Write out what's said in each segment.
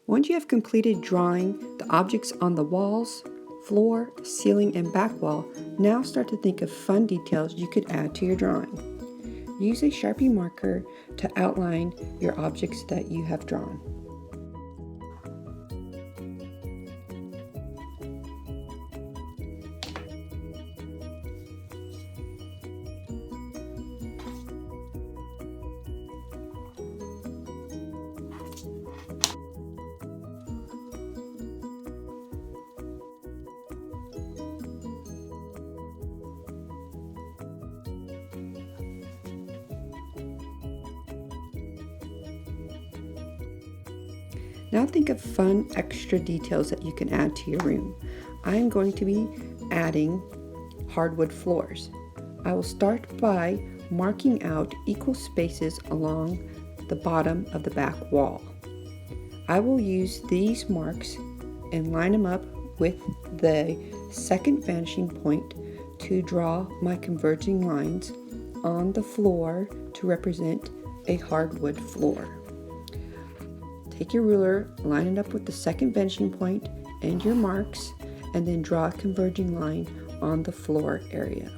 Once you have completed drawing the objects on the walls, floor, ceiling, and back wall, now start to think of fun details you could add to your drawing. Use a Sharpie marker to outline your objects that you have drawn. Now think of fun extra details that you can add to your room. I'm going to be adding hardwood floors. I will start by marking out equal spaces along the bottom of the back wall. I will use these marks and line them up with the second vanishing point to draw my converging lines on the floor to represent a hardwood floor. Take your ruler, line it up with the second vanishing point and your marks, and then draw a converging line on the floor area.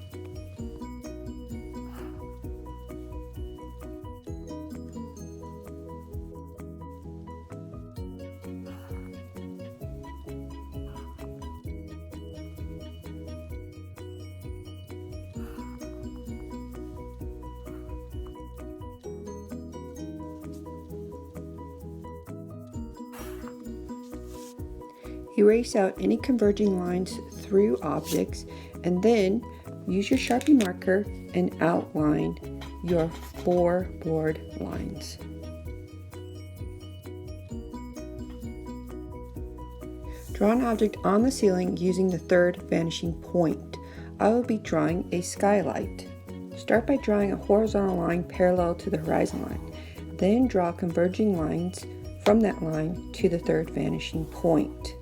Erase out any converging lines through objects, and then use your Sharpie marker and outline your floorboard lines. Draw an object on the ceiling using the third vanishing point. I will be drawing a skylight. Start by drawing a horizontal line parallel to the horizon line. Then draw converging lines from that line to the third vanishing point.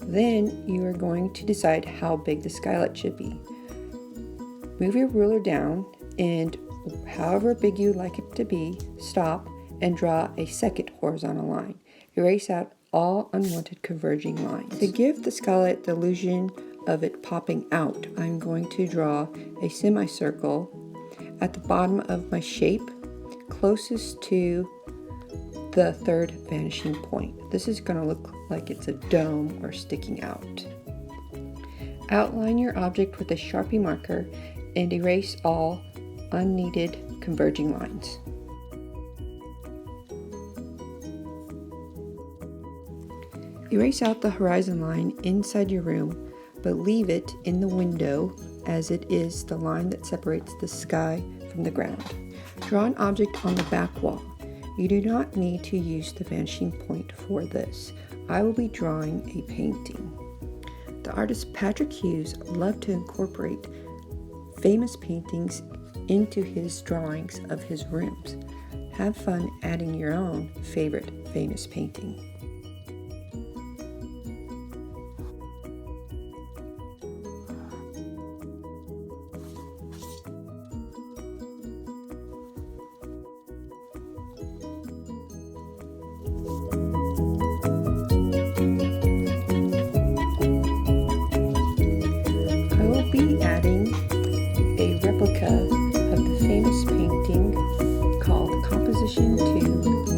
Then you are going to decide how big the skylight should be. Move your ruler down, and however big you like it to be, stop and draw a second horizontal line. Erase out all unwanted converging lines. To give the skylight the illusion of it popping out, I'm going to draw a semicircle at the bottom of my shape closest to the third vanishing point. This is going to look like it's a dome or sticking out. Outline your object with a Sharpie marker and erase all unneeded converging lines. Erase out the horizon line inside your room, but leave it in the window as it is the line that separates the sky from the ground. Draw an object on the back wall. You do not need to use the vanishing point for this. I will be drawing a painting. The artist Patrick Hughes loved to incorporate famous paintings into his drawings of his rooms. Have fun adding your own favorite famous painting. Of the famous painting called Composition 2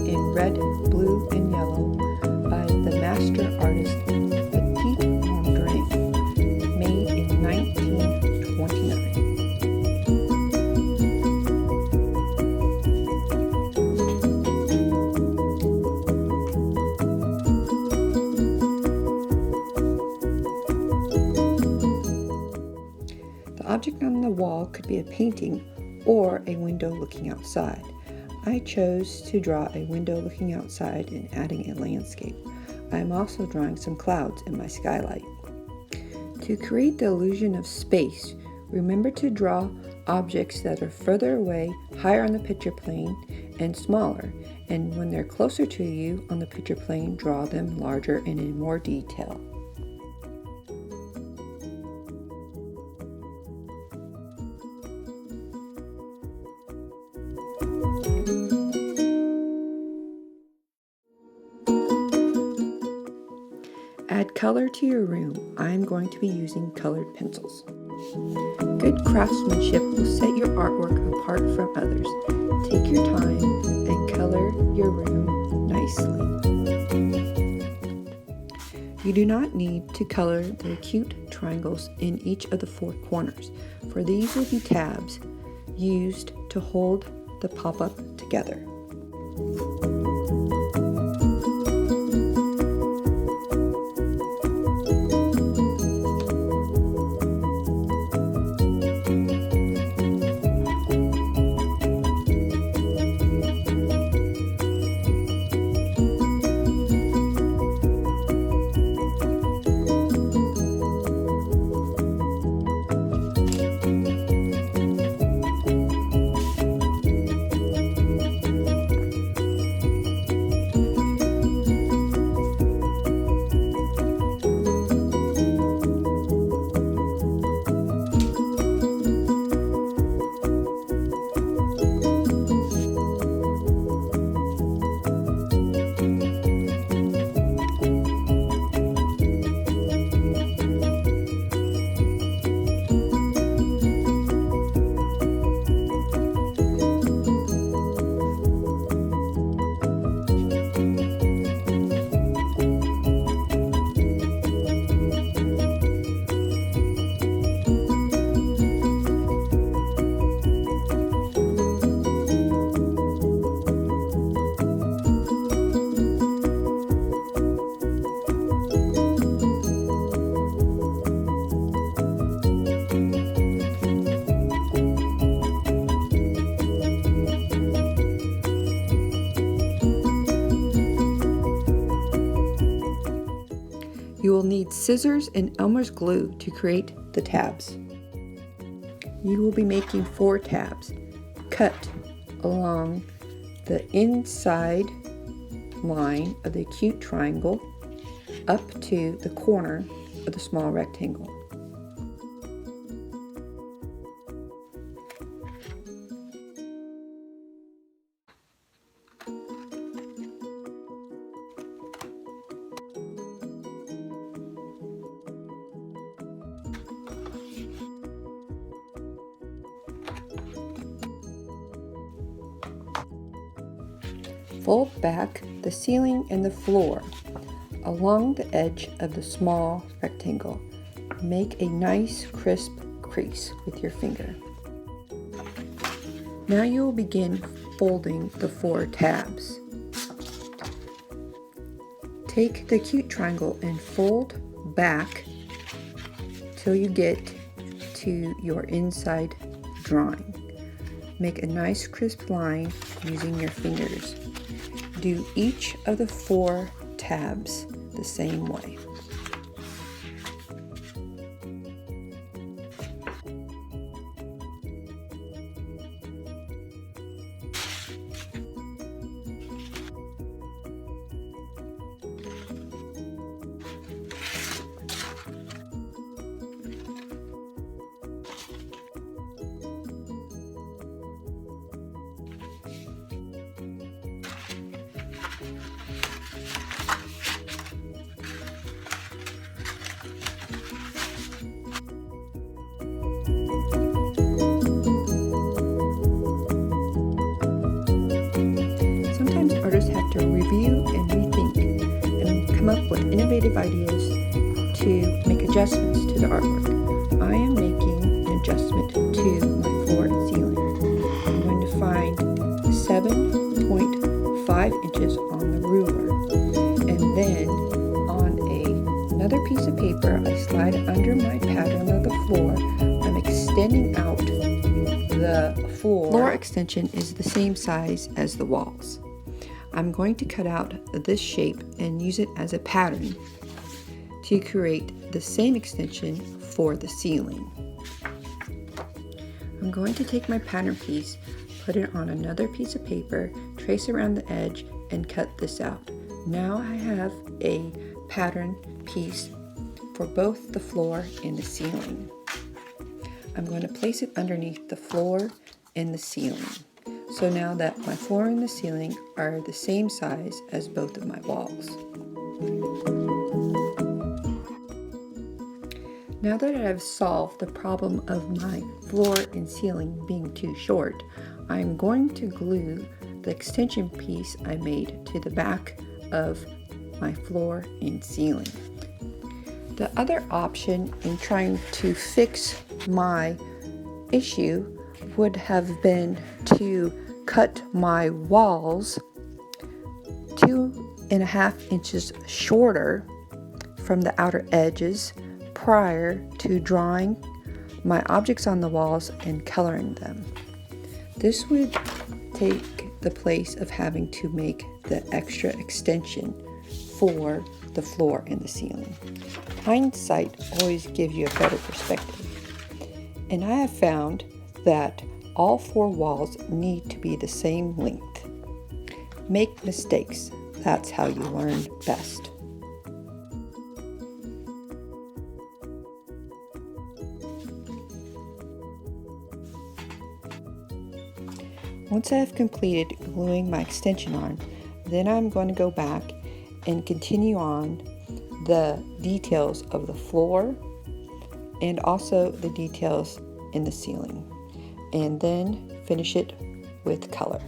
in red, blue, and yellow by the master artist Petit Mondrian, made in 1929. The object on the wall could be a painting or a window looking outside. I chose to draw a window looking outside and adding a landscape. I am also drawing some clouds in my skylight. To create the illusion of space, remember to draw objects that are further away, higher on the picture plane, and smaller, and when they're closer to you on the picture plane, draw them larger and in more detail. add color to your room, I'm going to be using colored pencils. Good craftsmanship will set your artwork apart from others. Take your time and color your room nicely. You do not need to color the acute triangles in each of the four corners, for these will be tabs used to hold the pop-up together. You will need scissors and Elmer's glue to create the tabs. You will be making 4 tabs. Cut along the inside line of the acute triangle up to the corner of the small rectangle. Fold back the ceiling and the floor along the edge of the small rectangle. Make a nice crisp crease with your finger. Now you will begin folding the 4 tabs. Take the acute triangle and fold back till you get to your inside drawing. Make a nice crisp line using your fingers. Do each of the 4 tabs the same way. To review and rethink and come up with innovative ideas to make adjustments to the artwork. I am making an adjustment to my floor and ceiling. I'm going to find 7.5 inches on the ruler, and then on another piece of paper I slide under my pattern of the floor. I'm extending out the floor. Floor extension is the same size as the walls. I'm going to cut out this shape and use it as a pattern to create the same extension for the ceiling. I'm going to take my pattern piece, put it on another piece of paper, trace around the edge, and cut this out. Now I have a pattern piece for both the floor and the ceiling. I'm going to place it underneath the floor and the ceiling. So now that my floor and the ceiling are the same size as both of my walls. Now that I've solved the problem of my floor and ceiling being too short, I'm going to glue the extension piece I made to the back of my floor and ceiling. The other option in trying to fix my issue would have been to cut my walls 2.5 inches shorter from the outer edges prior to drawing my objects on the walls and coloring them. This would take the place of having to make the extra extension for the floor and the ceiling. Hindsight always gives you a better perspective. And I have found that all 4 walls need to be the same length. Make mistakes. That's how you learn best. Once I have completed gluing my extension on, then I'm going to go back and continue on the details of the floor and also the details in the ceiling, and then finish it with color.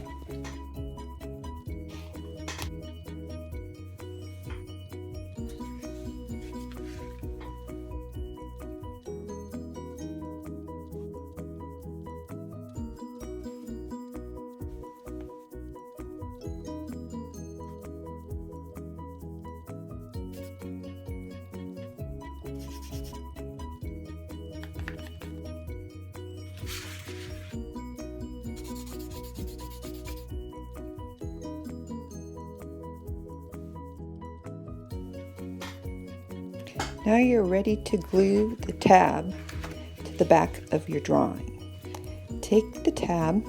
Now you're ready to glue the tab to the back of your drawing. Take the tab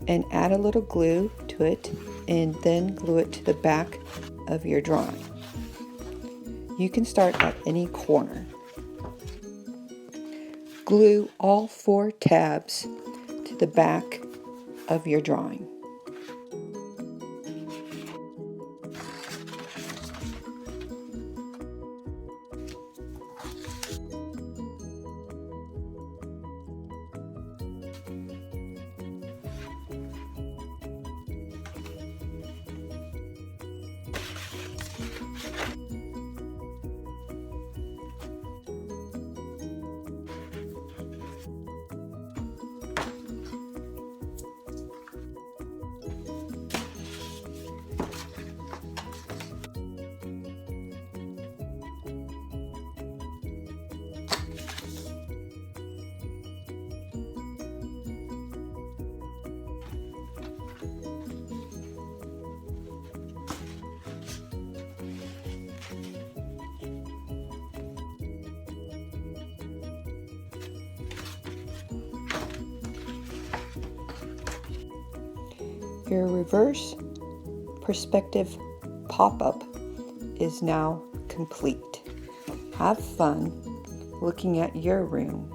and add a little glue to it and then glue it to the back of your drawing. You can start at any corner. Glue all 4 tabs to the back of your drawing. Your reverse perspective pop-up is now complete. Have fun looking at your room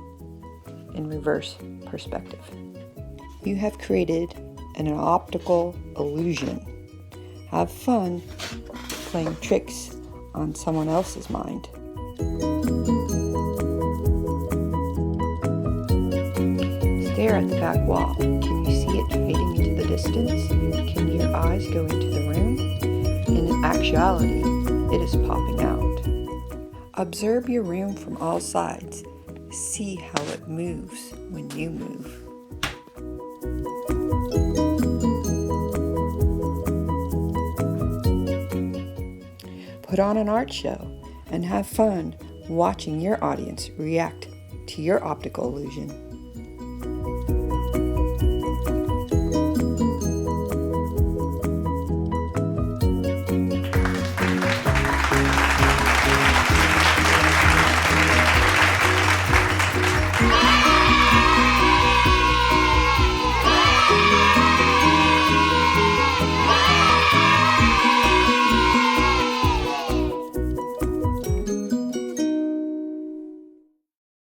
in reverse perspective. You have created an optical illusion. Have fun playing tricks on someone else's mind. Stare at the back wall. Can you see it fading into the distance? Can your eyes go into the room? In actuality, it is popping out. Observe your room from all sides. See how it moves when you move. Put on an art show and have fun watching your audience react to your optical illusion.